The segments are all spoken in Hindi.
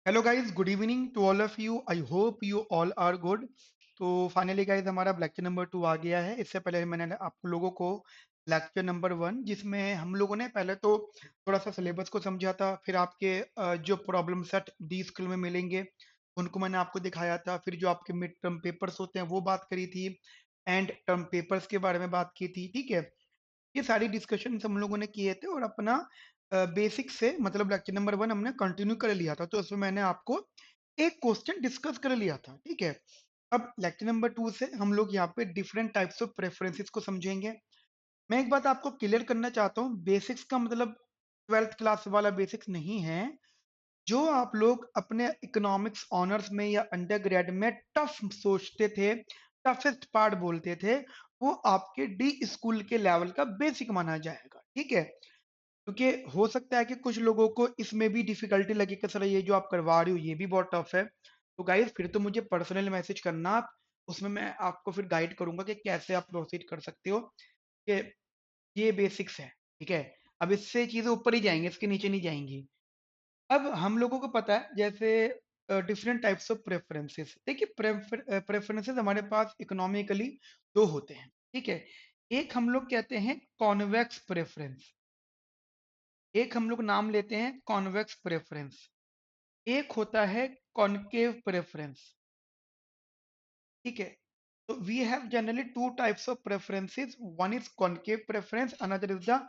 Hello guys, good evening to all of you. I hope you all are good. तो फाइनली गाइस हमारा लेक्चर नंबर 2 आ गया है। इससे पहले मैंने आप लोगों को लेक्चर नंबर 1, जिसमें हम लोगों ने पहले तो थोड़ा सा सिलेबस को समझा था, फिर आपके जो प्रॉब्लम सेट डी स्कूल में मिलेंगे उनको मैंने आपको दिखाया था, फिर जो आपके मिड टर्म पेपर्स होते हैं वो बात करी थी, एंड टर्म पेपर्स के बारे में बात की थी। ठीक है, ये सारी डिस्कशन हम लोगों ने किए थे और अपना बेसिक से मतलब लेक्चर नंबर 1 हमने कंटिन्यू कर लिया था। तो उसमें मैंने आपको एक क्वेश्चन डिस्कस कर लिया था। ठीक है, अब लेक्चर नंबर 2 से हम लोग यहाँ पे डिफरेंट टाइप्स ऑफ प्रेफरेंसेस को समझेंगे। मैं एक बात आपको क्लियर करना चाहता हूँ, बेसिक्स का मतलब 12th क्लास वाला बेसिक्स नहीं है। जो आप लोग अपने इकोनॉमिक्स ऑनर्स में या अंडर ग्रेड में टफ सोचते थे, टफेस्ट पार्ट बोलते थे, वो आपके डी स्कूल के लेवल का बेसिक माना जाएगा। ठीक है, क्योंकि हो सकता है कि कुछ लोगों को इसमें भी डिफिकल्टी लगे कि सर ये जो आप करवा रहे हो ये भी बहुत टफ है। तो गाइस फिर तो मुझे पर्सनल मैसेज करना आप, उसमें मैं आपको फिर गाइड करूंगा कि कैसे आप प्रोसीड कर सकते हो। कि ये बेसिक्स है। ठीक है, अब इससे चीजें ऊपर ही जाएंगे, इसके नीचे नहीं जाएंगी। अब हम लोगों को पता है जैसे डिफरेंट टाइप्स ऑफ प्रेफरेंसेस। देखिए, प्रेफरेंसेस हमारे पास इकोनॉमिकली दो होते हैं। ठीक है, एक हम लोग कहते हैं कॉन्वेक्स प्रेफरेंस, एक हम लोग नाम लेते हैं कॉन्वेक्स प्रेफरेंस, एक होता है कॉनकेव प्रेफरेंस। ठीक है, तो we have generally two types of preferences, one is concave preference, another is the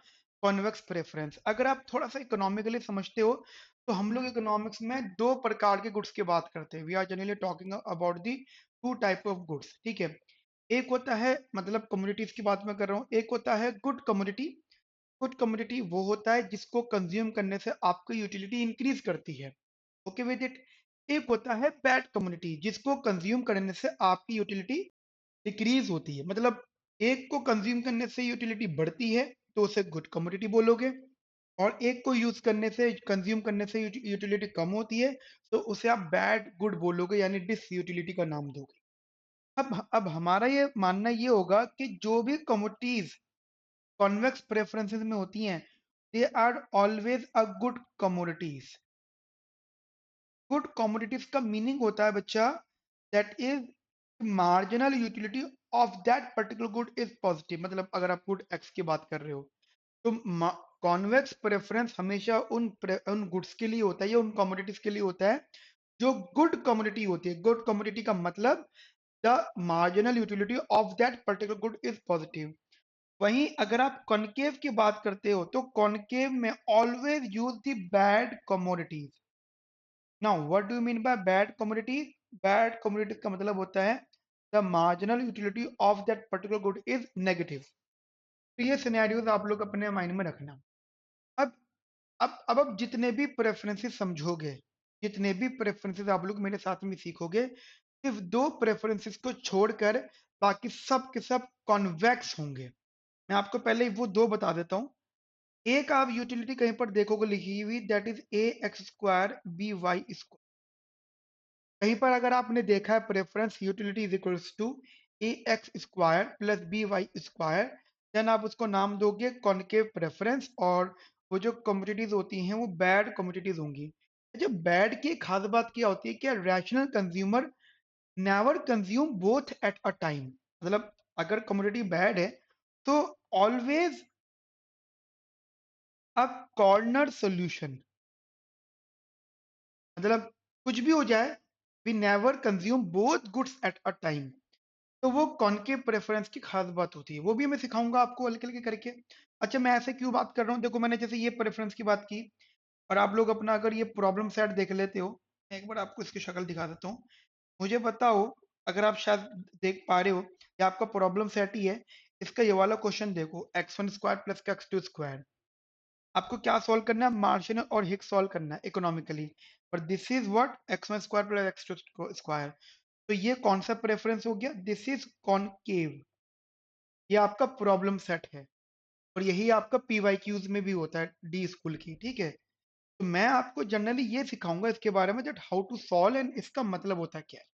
convex preference. अगर आप थोड़ा सा इकोनॉमिकली समझते हो तो हम लोग इकोनॉमिक्स में दो प्रकार के गुड्स की बात करते हैं। We are generally talking about the two type of goods. ठीक है, एक होता है मतलब कम्युनिटीज की बात मैं कर रहा हूँ, एक होता है गुड कम्युनिटी। गुड कम्युनिटी वो होता है जिसको कंज्यूम करने से आपकी यूटिलिटी इंक्रीज करती है। Okay with it. एक होता है बैड कम्युनिटी जिसको कंज्यूम करने से आपकी यूटिलिटी डिक्रीज होती है। मतलब एक को कंज्यूम करने से यूटिलिटी बढ़ती है तो उसे गुड कमोडिटी बोलोगे, और एक को यूज करने से कंज्यूम करने से यूटिलिटी कम होती है तो उसे आप बैड गुड बोलोगे, यानी डिस यूटिलिटी का नाम दोगे। अब हमारा ये मानना ये होगा कि जो भी कमोडिटीज कॉन्वेक्स प्रेफरेंसेस में होती हैं, they are always a good commodities. Good commodities का मीनिंग होता है बच्चा, that is marginal utility of that particular good is positive. मतलब अगर आप गुड एक्स की बात कर रहे हो तो कॉन्वेक्स प्रेफरेंस हमेशा उन गुड्स के लिए होता है या उन कमोडिटीज के लिए होता है जो गुड कमोडिटी होती है। गुड कमोडिटी का मतलब the marginal utility of that particular good is positive. वहीं अगर आप कॉनकेव की बात करते हो तो कॉनकेव में always use the bad commodities. Now what do you mean by bad commodity? Bad commodity का मतलब होता है the marginal utility of that particular good is negative. तो ये सिनेरियोज आप लोग अपने माइंड में रखना। अब अब जितने भी प्रेफरेंसेस समझोगे, जितने भी प्रेफरेंसेस आप लोग मेरे साथ में सीखोगे, सिर्फ दो प्रेफरेंसेस को छोड़कर बाकी सब के सब कॉन्वेक्स होंगे। मैं आपको पहले ही वो दो बता देता हूँ। एक आप यूटिलिटी कहीं पर देखोगे लिखी हुई, that is a x square b y square. कहीं पर अगर आपने देखा है preference utility is equals to a x square plus b y square, then आप उसको नाम दोगे कॉनकेव प्रेफरेंस, और वो जो कम्युनिटीज होती हैं वो बैड कम्युनिटीज होंगी। जो बैड की खास बात क्या होती है, क्या rational consumer never consume both at a time. मतलब अगर कम्युनिटी बैड है तो ऑलवेज अ कॉर्नर सोल्यूशन, मतलब कुछ भी हो जाए, we never consume both goods at a time. तो वो कॉनकेव प्रेफरेंस की खास बात होती है, वो भी मैं सिखाऊंगा आपको हल्के हल्के करके। अच्छा, मैं ऐसे क्यों बात कर रहा हूँ, देखो मैंने जैसे ये प्रेफरेंस की बात की, और आप लोग अपना अगर ये प्रॉब्लम सेट देख लेते हो, मैं एक बार आपको इसकी शक्ल दिखा देता हूँ। मुझे बताओ, अगर आप शायद देख पा रहे हो, ये आपका प्रॉब्लम सेट ही है। इसका ये वाला क्वेश्चन देखो, x one square plus x two square. आपको क्या सॉल्व करना है, मार्जिनल और हिक सॉल्व करना है इकोनॉमिकली। पर this is what x one square plus x two square. तो ये कौन सा प्रेफरेंस हो गया, दिस इज कॉनकेव। ये आपका प्रॉब्लम सेट है, और यही आपका पीवाईक्यूज में भी होता है डी स्कूल की। ठीक है, तो मैं आपको जनरली ये सिखाऊंगा इसके बारे में, that how to solve and इसका मतलब होता है क्या है।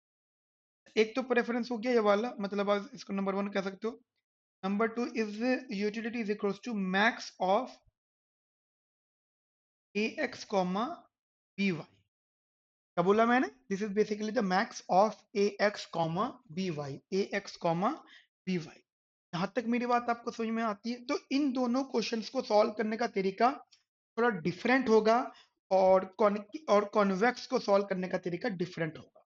एक तो प्रेफरेंस हो गया ये वाला, मतलब आप इसको नंबर वन कह सकते हो। Number two is utility is equals to max of a x comma b y. क्या बोला मैंने? This is basically the max of a x comma b y, a x comma b y. यहाँ तक मेरी बात आपको समझ में आती है? तो इन दोनों क्वेश्चंस को सॉल्व करने का तरीका थोड़ा डिफरेंट होगा, और कॉन्वेक्स को सॉल्व करने का तरीका डिफरेंट होगा।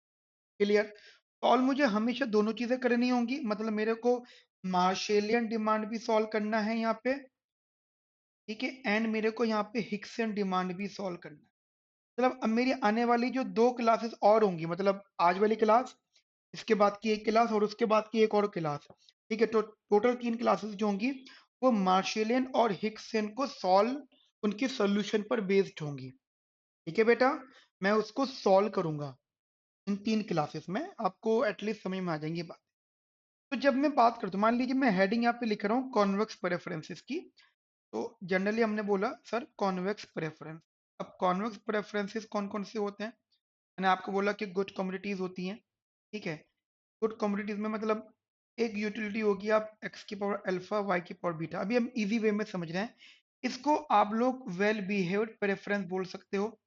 क्लियर? सॉल्व मुझे हमेशा दोनों चीजें करनी होंगी, मतलब मेरे को मार्शेलियन डिमांड भी सॉल्व करना है यहाँ पे, ठीक है, एंड मेरे को यहाँ पे हिक्सन डिमांड भी सॉल्व करना है। मतलब अब मेरी आने वाली जो 2 क्लासेस और होंगी, मतलब आज वाली क्लास, इसके बाद की एक क्लास और उसके बाद की एक और क्लास, ठीक है, तो टोटल 3 क्लासेस जो होंगी वो मार्शेलियन और हिक्सन को सॉल्व, उनके सॉल्यूशन पर बेस्ड होंगी। ठीक है बेटा, मैं उसको सॉल्व करूंगा इन 3 क्लासेस में, आपको एटलीस्ट समझ में आ जाएंगी बात। तो जब मैं बात करता हूँ, मान लीजिए मैं हेडिंग यहाँ पे लिख रहा हूँ कॉन्वेक्स प्रेफरेंसेस की, तो जनरली हमने बोला सर कॉन्वेक्स प्रेफरेंस। अब कॉन्वेक्स प्रेफरेंसेस कौन कौन से होते हैं? मैंने आपको बोला कि गुड कम्युनिटीज होती हैं, ठीक है। गुड कम्युनिटीज में मतलब एक यूटिलिटी होगी, आप एक्स की पावर अल्फा वाई की पावर बीटा, अभी हम इजी वे में समझ रहे हैं, इसको आप लोग वेल बिहेव्ड प्रेफरेंस बोल सकते हो,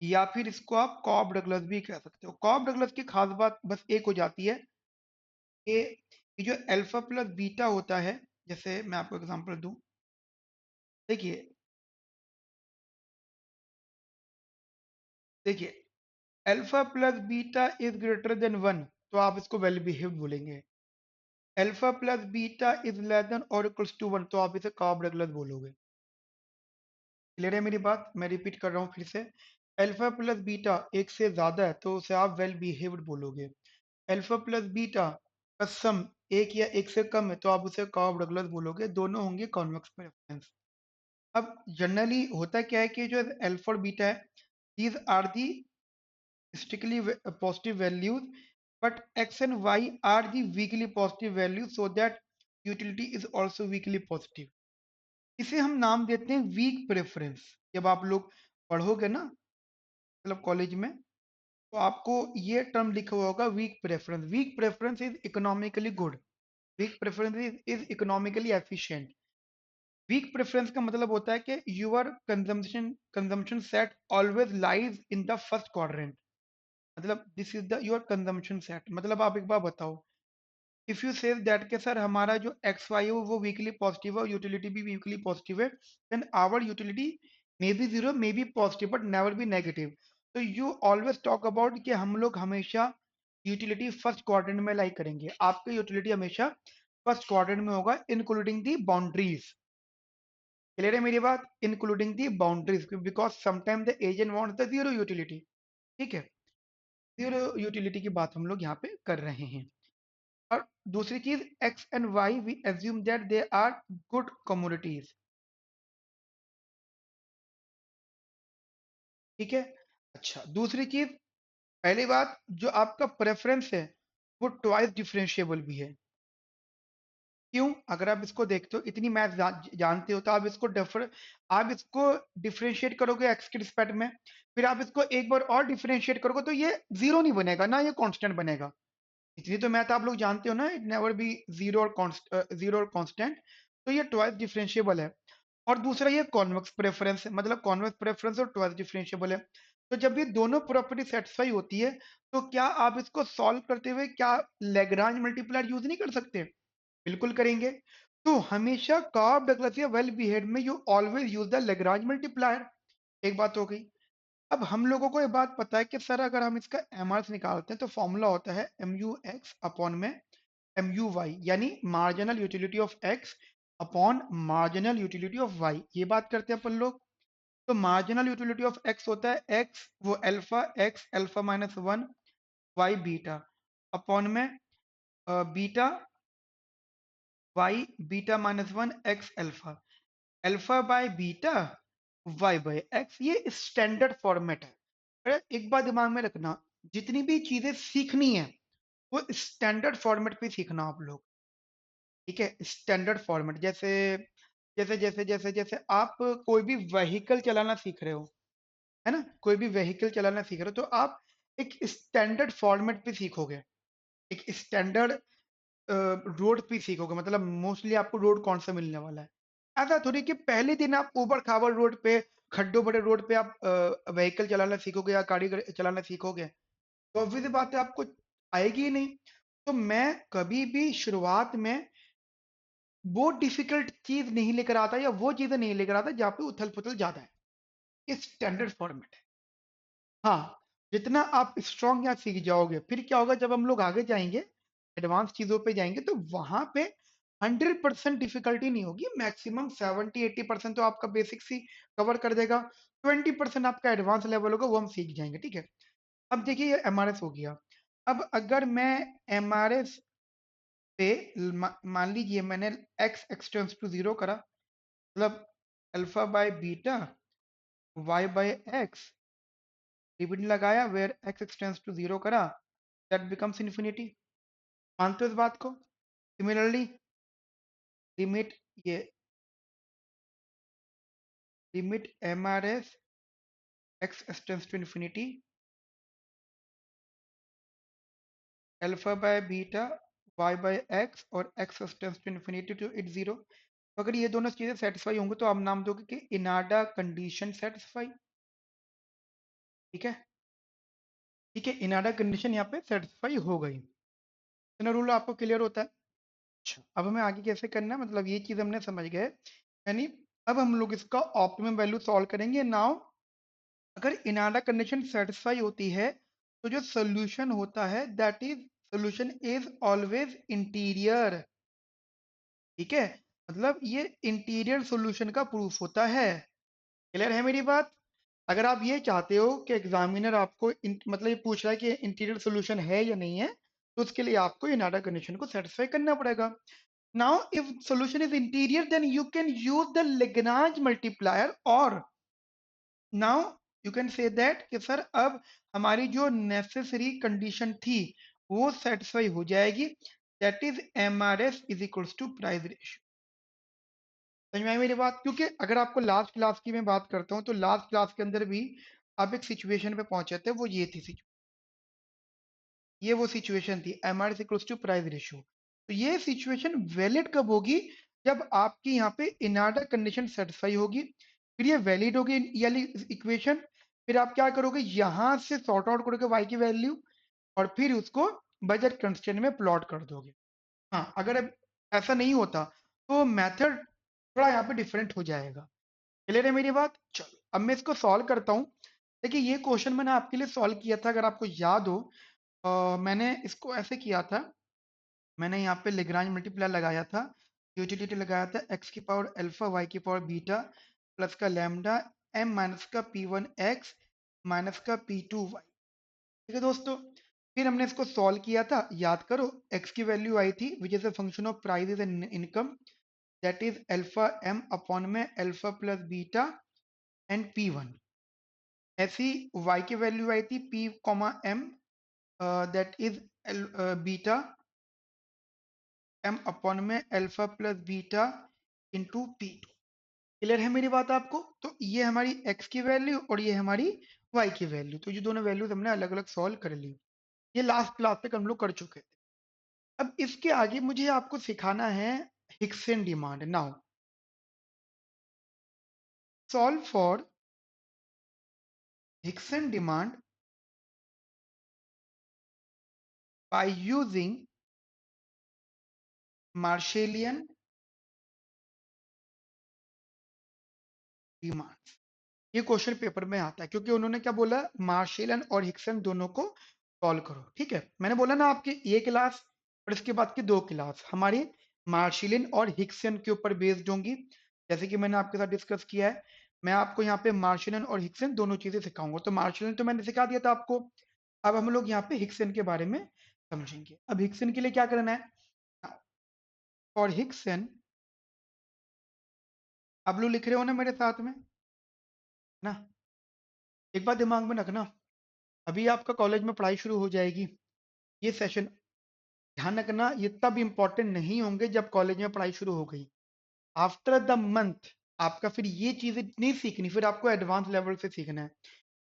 या फिर इसको आप कॉब डगलस भी कह सकते हो। कॉब डगलस की खास बात बस एक हो जाती है कि ये जो अल्फा प्लस बीटा होता है, जैसे मैं आपको एग्जांपल दूं, देखिए देखिए alpha plus beta is greater than 1, तो आप इसको वेल बिहेव्ड बोलेंगे। Alpha plus beta is less than और इक्वल्स टू 1, तो आप इसे कॉब डगलस बोलोगे। क्लियर है मेरी बात? मैं रिपीट कर रहा हूँ फिर से, अल्फा प्लस बीटा एक से ज्यादा है तो उसे आप वेल बिहेव्ड बोलोगे। अल्फा प्लस बीटा का सम एक या एक से कम है तो आप उसे कॉब डगलस बोलोगे, दोनों होंगे कॉन्वेक्स प्रेफरेंस। अब जनरली होता क्या है कि जो अल्फा और बीटा है, these are the strictly positive values, but x and y are the weakly positive values, so that utility is also weakly positive. इसे हम नाम देते हैं वीक प्रेफरेंस। जब आप लोग पढ़ोगे ना, मतलब कॉलेज में, तो आपको ये टर्म लिखा हुआ होगा weak preference. Weak preference is economically good, weak preference is economically efficient. Weak preference का मतलब होता है कि your consumption set always lies in the first quadrant, मतलब this is the your consumption set. मतलब आप एक बार बताओ, इफ यू से दैट के सर हमारा जो एक्स वाई है वो वीकली पॉजिटिव है और यूटिलिटी भी वीकली पॉजिटिव है, then our utility may be zero may be positive but never be negative. तो यू ऑलवेज टॉक अबाउट कि हम लोग हमेशा यूटिलिटी फर्स्ट क्वाड्रेंट में लाइक करेंगे, आपकी यूटिलिटी हमेशा फर्स्ट क्वाड्रेंट में होगा, इंक्लूडिंग दी बाउंड्रीज। क्लियर है मेरी बात? Including the boundaries, because sometime the agent wants the zero utility, ठीक है। जीरो यूटिलिटी की बात हम लोग यहाँ पे कर रहे हैं। और दूसरी चीज x and y we assume that they are good communities, ठीक है। अच्छा, दूसरी चीज, पहली बात जो आपका प्रेफरेंस है वो ट्वाइस डिफरेंशिएबल भी है। क्यों? अगर आप इसको देखते हो, इतनी मैथ जानते हो, तो आप इसको डिफरेंशिएट करोगे एक्स के रिस्पेक्ट में, फिर आप इसको एक बार और डिफरेंशिएट करोगे तो ये जीरो नहीं बनेगा ना, ये कांस्टेंट बनेगा। इसलिए तो मैथ आप लोग जानते हो ना, इट नेवर बी जीरो और कांस्टेंट, तो ये ट्वाइस डिफरेंशिएबल है। और दूसरा ये कॉन्वेक्स प्रेफरेंस है, मतलब कॉन्वेक्स प्रेफरेंस और ट्वाइस डिफरेंशिएबल है। तो जब ये दोनों प्रॉपर्टी सेटिस्फाई होती है, तो क्या आप इसको सॉल्व करते हुए क्या लैग्रांज मल्टीप्लायर यूज नहीं कर सकते? बिल्कुल करेंगे। तो हमेशा कार्व डगलस या वेल बिहेव्ड में you always use the Lagrange multiplier. एक बात हो गई। अब हम लोगों को ये बात पता है कि सर अगर हम इसका एमआर निकालते हैं तो फॉर्मूला होता है एम यू एक्स अपॉन में एम यू वाई, यानी marginal utility of x upon marginal utility of y. ये बात करते हैं अपन लोग। तो मार्जिनल यूटिलिटी ऑफ एक्स होता है एक्स वो alpha, x alpha minus one, y beta, upon में beta y beta minus one x alpha, alpha by beta y by x. ये स्टैंडर्ड फॉर्मेट है। अरे एक बात दिमाग में रखना, जितनी भी चीजें सीखनी है वो स्टैंडर्ड फॉर्मेट पे सीखना आप लोग, ठीक है। स्टैंडर्ड फॉर्मेट जैसे जैसे आप कोई भी व्हीकल चलाना सीख रहे हो, है ना, कोई भी व्हीकल चलाना सीख रहे हो, तो आप एक स्टैंडर्ड फॉर्मेट पे सीखोगे, एक स्टैंडर्ड रोड पे सीखोगे, मतलब मोस्टली आपको रोड कौन सा मिलने वाला है। ऐसा थोड़ी कि पहले दिन आप ऊबड़ खाबड़ रोड पे खड्डों भरे रोड पे आप व्हीकल चलाना सीखोगे या गाड़ी चलाना सीखोगे, तो ऑब्वियस सी बात है आपको आएगी ही नहीं। तो मैं कभी भी शुरुआत में वो डिफिकल्ट चीज़ नहीं लेकर आता या वो चीज़ें नहीं लेकर आता जहाँ पे उथल-पुथल ज़्यादा है। ये स्टैंडर्ड फॉर्मेट है। हाँ, जितना आप स्ट्रॉन्ग यहाँ सीख जाओगे, फिर क्या होगा जब हम लोग आगे जाएँगे, एडवांस चीज़ों पे जाएँगे तो वहाँ पे 100% डिफ़िकल्टी नहीं होगी, मैक्सिमम 70-80% तो आपका बेसिक्स ही कवर कर देगा, 20% आपका एडवांस लेवल होगा, वो हम सीख जाएँगे, ठीक है? अब देखिए ये एमआरएस हो गया। अब अगर मैं एमआरएस पे मान लीजिए मैंने x एक्सटेंड्स टू 0 करा, मतलब alpha by beta, y by x limit लगाया वेयर x एक्सटेंड्स टू 0 करा, दैट बिकम्स इन्फिनिटी। मानते हो इस बात को? सिमिलरली लिमिट ये limit MRS x extends to infinity alpha by beta y by x और x extends to infinity to it 0। तो अगर ये दोनों चीजें सेटिस्फाई होंगी तो आप नाम दोगे कि इनाडा कंडीशन सेटिस्फाई। ठीक है, ठीक है, इनाडा कंडीशन यहाँ पे सेटिस्फाई हो गई। इतना रूल आपको क्लियर होता है? अच्छा, अब हमें आगे कैसे करना है, मतलब ये चीज हमने समझ गए, यानी अब हम लोग इसका ऑप्टिमम वैल्यू सॉल्व करेंगे। नाउ अगर इनाडा कंडीशन सेटिस्फाई होती है तो जो सोल्यूशन होता है that is solution is always interior. ठीक है, मतलब ये इंटीरियर सॉल्यूशन का प्रूफ होता है। क्लियर है मेरी बात? अगर आप ये चाहते हो कि एग्जामिनर आपको मतलब ये पूछ रहा है कि इंटीरियर सॉल्यूशन है या नहीं है, तो उसके लिए आपको इनाडा कंडीशन को सेटिस्फाई करना पड़ेगा। Now if solution is interior then you can use the Lagrange multiplier, और now you can say that कि सर अब हमारी जो नेसेसरी कंडीशन थी वो सेटिस्फाई हो जाएगी, that is M R S is equals to price ratio. समझ में आई मेरी बात? क्योंकि अगर आपको लास्ट क्लास की मैं बात करता हूँ तो लास्ट क्लास के अंदर भी आप एक सिचुएशन पे पहुंचे थे, वो ये थी ये वो सिचुएशन थी M R equals to price ratio. तो ये सिचुएशन वैलिड कब होगी? जब आपकी यहाँ पे इनाडा कंडीशन सेटिस्फाई होगी, फिर ये वैलिड होगी ये वाली इक्वेशन। फिर आप क्या करोगे, यहाँ से सॉर्ट आउट करोगे वाई की वैल्यू और फिर उसको बजट कंस्ट्रेंट में प्लॉट कर दोगे। हाँ, अगर अब ऐसा नहीं होता तो मेथड थोड़ा यहाँ पे डिफरेंट हो जाएगा। क्लियर है मेरी बात? चलो अब मैं इसको सॉल्व करता हूँ। देखिए ये क्वेश्चन मैंने आपके लिए सॉल्व किया था, अगर आपको याद हो। मैंने इसको ऐसे किया था, मैंने यहाँ पे लेग्रांज मल्टीप्लाई लगाया था, यूटिलिटी लगाया था एक्स की पावर अल्फा वाई की पावर बीटा प्लस का लैम्डा एम माइनस का पी वन एक्स माइनस का पी टू वाई। ठीक है दोस्तों, फिर हमने इसको सॉल्व किया था, याद करो एक्स की वैल्यू आई थी which is a function of price and income, that is alpha m upon में alpha plus beta and p one. ऐसी y की वैल्यू आई थी p comma m, that is beta m upon में alpha plus beta into p two. Clear है मेरी बात आपको? तो ये हमारी x की वैल्यू और ये हमारी y की वैल्यू, तो ये दोनों वैल्यूज हमने अलग अलग सॉल्व कर ली। ये लास्ट क्लास तक हम लोग कर चुके थे। अब इसके आगे मुझे आपको सिखाना है Hicksian demand. Now solve for Hicksian demand by using Marshallian demand. ये क्वेश्चन पेपर में आता है क्योंकि उन्होंने क्या बोला, मार्शेलन और हिक्सन दोनों को सॉल्व करो। ठीक है, मैंने बोला ना आपकी ये क्लास और इसके बाद की दो क्लास हमारी मार्शेलिन और हिक्सन के ऊपर बेस्ड होंगी। जैसे कि मैंने आपके साथ डिस्कस किया है, मैं आपको यहाँ पे मार्शेलन और हिक्सन दोनों चीजें सिखाऊंगा। तो मार्शेलन तो मैंने सिखा दिया था आपको, अब हम लोग यहाँ पे हिक्सन के बारे में समझेंगे। अब हिक्सन के लिए क्या करना है, और हिक्सन आप लोग लिख रहे हो ना मेरे साथ में ना? एक बात दिमाग में रखना, अभी आपका कॉलेज में पढ़ाई शुरू हो जाएगी, ये सेशन ध्यान रखना ये तब इम्पोर्टेंट नहीं होंगे जब कॉलेज में पढ़ाई शुरू हो गई। आफ्टर द मंथ आपका फिर ये चीजें नहीं सीखनी, फिर आपको एडवांस लेवल से सीखना है।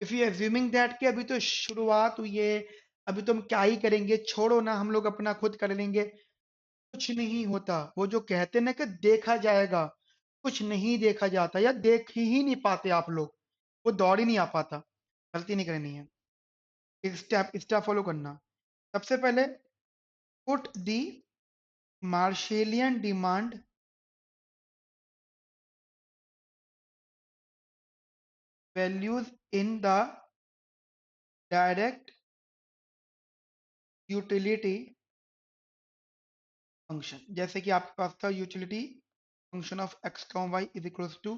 इफ यू एज्यूमिंग दैट कि अभी तो शुरुआत हुई है, अभी तो हम क्या ही करेंगे, छोड़ो ना हम लोग अपना खुद कर लेंगे, कुछ नहीं होता। वो जो कहते ना कि देखा जाएगा, कुछ नहीं देखा जाता या देख ही नहीं पाते आप लोग। वो दौड़ ही नहीं आ पाता। गलती नहीं करनी है, एक स्टेप स्टेप फॉलो करना। सबसे पहले put the Marshallian demand values in the direct utility function. जैसे कि आपके पास था utility function of x comma y is equals to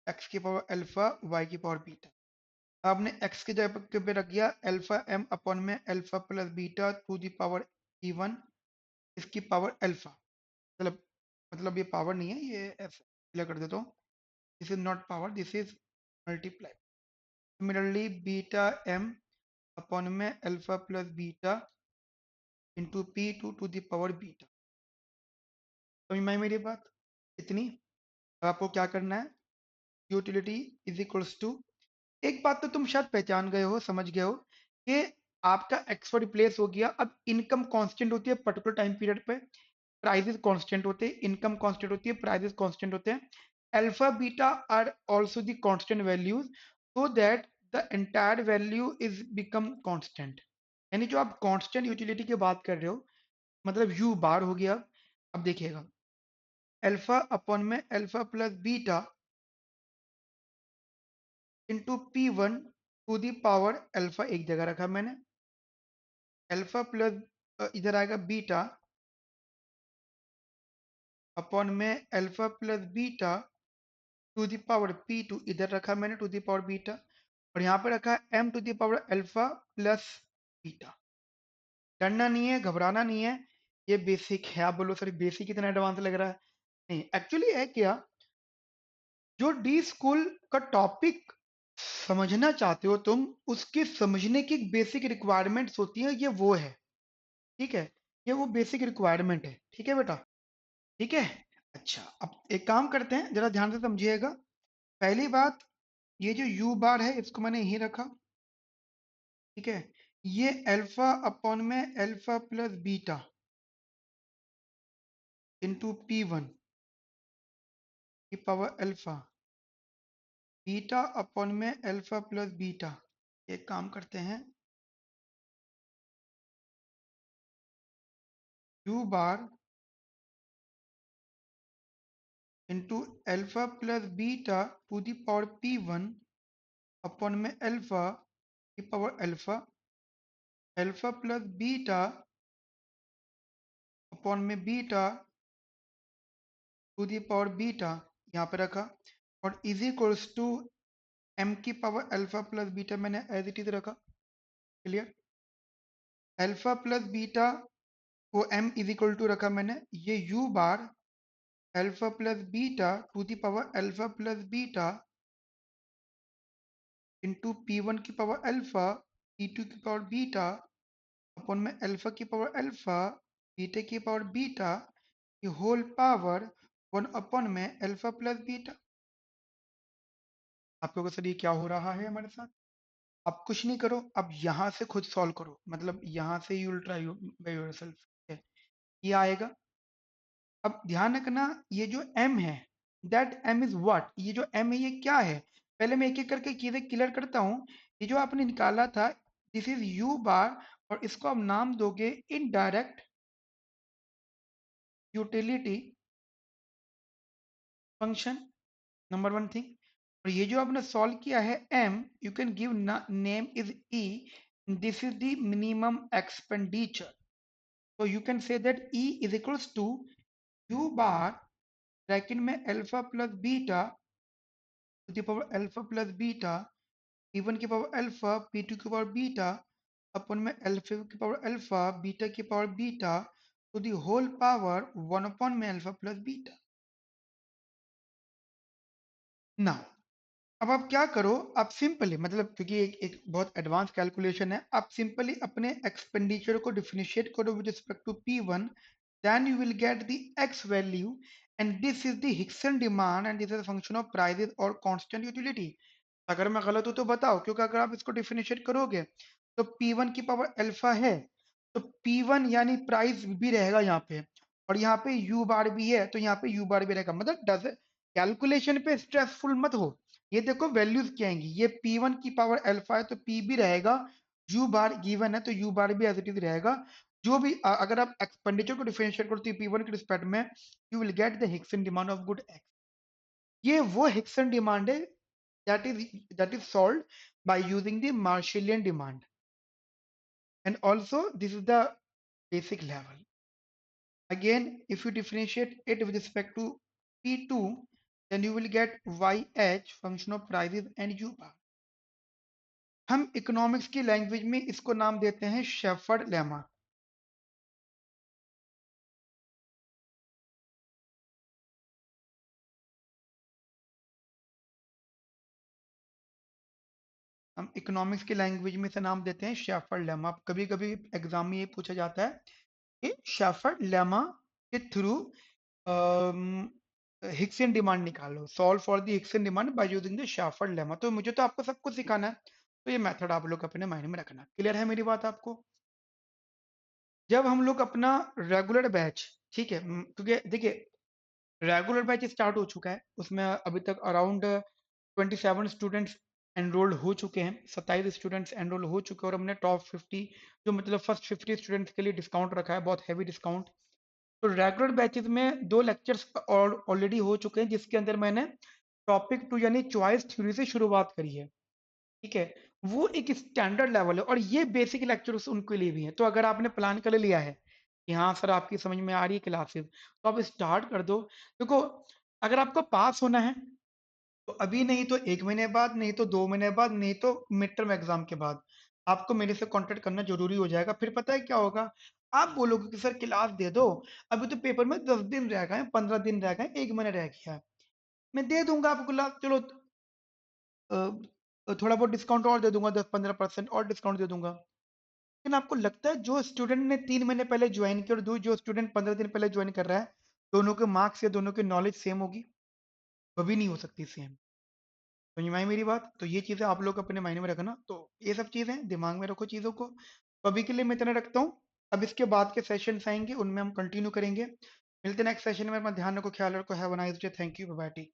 x की पावर अल्फा वाई की पावर बीटा। आपने एक्स की जगह पे रख दिया अल्फा एम अपॉन में alpha plus beta to the power e one इसकी पावर अल्फा। मतलब मतलब ये पावर नहीं है, ये ऐसे क्लियर कर देता हूँ। This is not power, this is multiply. Similarly beta m upon में alpha plus beta into p two the power beta. समझ में आई मेरी बात इतनी? अब आपको क्या करना है, यूटिलिटी इज इक्वल्स टू, एक बात तो तुम शायद पहचान गए हो, समझ गए हो कि आपका एक्स रिप्लेस हो गया। अब इनकम कांस्टेंट होती है पर्टिकुलर टाइम पीरियड पे, प्राइजेस कांस्टेंट होते हैं, इनकम कांस्टेंट होती है, प्राइजेस कांस्टेंट होते हैं। Alpha beta are also the constant values so that the entire value is become constant. यानी जो आप कांस्टेंट यूटिलिटी की बात कर रहे हो, मतलब यू बार हो गया। अब देखिएगा अल्फा अपॉन में alpha plus beta into P one to the power alpha एक जगह रखा मैंने, अल्फा प्लस इधर आएगा बीटा अपॉन में alpha plus beta to the power P two इधर रखा मैंने टू दी पावर बीटा, और यहाँ पे रखा है M to the power alpha plus beta. डरना नहीं है, घबराना नहीं है, ये बेसिक है। आप बोलो सर बेसिक कितना एडवांस लग रहा है, नहीं एक्चुअली है क्या, जो डी स्कूल का टॉपिक समझना चाहते हो तुम, उसके समझने की बेसिक रिक्वायरमेंट्स होती है, ये वो है। ठीक है, ये वो बेसिक रिक्वायरमेंट है। ठीक है बेटा, ठीक है। अच्छा, अब एक काम करते हैं, जरा ध्यान से समझिएगा। पहली बात, ये जो यू बार है इसको मैंने यहीं रखा। ठीक है, ये अल्फा अपॉन में alpha plus beta into P one की पावर अल्फा, बीटा अपॉन में अल्फा प्लस बीटा। एक काम करते हैं, U bar into alpha plus beta to the power p one upon में अल्फा की power alpha, alpha plus beta upon में beta to the power beta यहाँ पे रखा, और इज इक्वल्स टू एम की पावर अल्फा प्लस बीटा मैंने एज इट इज रखा। क्लियर, अल्फा प्लस बीटा को एम इज इक्वल टू रखा मैंने, ये U bar alpha plus beta to the power alpha plus beta into P one की पावर अल्फा पी टू की पावर बीटा अपॉन में अल्फा की पावर अल्फा बीटा की पावर बीटा की होल पावर वन अपॉन में अल्फा प्लस बीटा। आप लोगों से ये क्या हो रहा है हमारे साथ? आप कुछ नहीं करो, अब यहाँ से खुद सॉल्व करो, मतलब यहाँ से you will try by yourself. ये आएगा। अब ध्यान रखना, ये जो m है, दैट m इज व्हाट, ये जो m है ये क्या है, पहले मैं एक एक करके चीजें क्लियर करता हूँ। ये जो आपने निकाला था, दिस इज u बार, और इसको आप नाम दोगे indirect utility function, number one thing. और ये जो आपने सॉल्व किया है m, you can give name is e, this is the minimum expenditure. so you can say that E is equals to U bar bracket में alpha plus beta to the power alpha plus beta P1 की पावर अल्फा P2 की पावर बीटा अपन में अल्फा की पावर अल्फा बीटा की power beta to the whole power 1 upon में अल्फा प्लस बीटा। नाउ अब आप क्या करो, आप सिंपली, मतलब क्योंकि एक बहुत एडवांस कैलकुलेशन है, आप सिंपली अपने एक्सपेंडिचर को डिफरेंशिएट करो with respect to P1, then you will get the x value, and this is the Hickson demand and this is a function of prices or constant utility। अगर मैं गलत हूं तो बताओ, क्योंकि अगर आप इसको डिफरेंशिएट करोगे तो P1 की पावर अल्फा है, तो P1 यानी प्राइस भी रहेगा यहाँ पे, और यहाँ पे U बार भी है तो यहाँ पे U बार भी रहेगा। मतलब डज कैलकुलेशन पे स्ट्रेसफुल मत हो, ये देखो वैल्यूज क्या आएंगी, ये P1 की पावर अल्फा है तो P भी रहेगा, U बार गिवन है तो U बार भी एज इट इज रहेगा। जो भी अगर आप एक्सपेंडिचर को डिफरेंशिएट करते हो P1 के रिस्पेक्ट में, you will get the Hickson demand of good x. ये वो हिक्सन डिमांड है that is solved by using the Marshallian demand, and also this is the basic level. Again, if you differentiate it with respect to P2, then you will get YH function of prices and U bar. हम इकोनॉमिक्स की लैंग्वेज में इसको नाम देते हैं शेफर्ड लेमा। हम इकोनॉमिक्स की लैंग्वेज में इसे नाम देते हैं शेफर्ड लेमा। कभी कभी एग्जाम में ये पूछा जाता है कि शेफर्ड लेमा के थ्रू हिक्सन डिमांड निकालो, solve for the Hickson demand by using the shepherd lemma. तो मुझे तो आपको सब कुछ सिखाना है, तो ये मेथड आप लोग अपने माइंड में रखना। क्लियर है मेरी बात आपको? जब हम लोग अपना रेगुलर बैच, ठीक है, क्योंकि देखिए रेगुलर बैच स्टार्ट हो चुका है, उसमें अभी तक अराउंड 27 स्टूडेंट्स एनरोल्ड हो चुके हैं, 27 स्टूडेंट्स एनरोल हो चुके हैं, और हमने टॉप 50 जो मतलब फर्स्ट 50 स्टूडेंट्स के लिए डिस्काउंट रखा है, बहुत हैवी डिस्काउंट। तो रेगुलर बैचेस में 2 लेक्चर्स ऑलरेडी हो चुके हैं, जिसके अंदर मैंने टॉपिक 2 यानी चॉइस थ्योरी से शुरुआत करी है। ठीक है, वो एक स्टैंडर्ड लेवल है, और ये बेसिक लेक्चर्स उनके लिए भी है। तो अगर आपने प्लान कर लिया है कि हाँ सर आपकी समझ में आ रही है क्लासेस, तो आप स्टार्ट कर दो। देखो, अगर आपको पास होना है तो अभी नहीं तो 1 महीने बाद, नहीं तो 2 महीने बाद, नहीं तो मिड टर्म एग्जाम के बाद आपको मेरे से कांटेक्ट करना जरूरी हो जाएगा। फिर पता है क्या होगा, आप बोलोगे कि सर क्लास दे दो, अभी तो पेपर में 10 दिन रह गए, 15 दिन रह गए, 1 महीना रह गया है, मैं दे दूंगा आपको क्लास, चलो थोड़ा बहुत डिस्काउंट और दे दूंगा, 10-15% और डिस्काउंट दे दूंगा। लेकिन आपको लगता है जो स्टूडेंट ने 3 महीने पहले ज्वाइन किया और जो स्टूडेंट 15 दिन पहले ज्वाइन कर रहा है, दोनों के मार्क्स या दोनों की नॉलेज सेम होगी? कभी नहीं हो सकती सेम। समझ में आई मेरी बात? तो ये चीजें आप लोग अपने माइंड में रखना। तो ये सब चीजें दिमाग में रखो चीजों को। तो अभी के लिए मैं इतना रखता हूँ। अब इसके बाद के सेशंस आएंगे, उनमें हम कंटिन्यू करेंगे। मिलते हैं नेक्स्ट सेशन में। अपना ध्यान रखो, ख्याल रखो। Have a nice day. Thank you. Bye bye. Take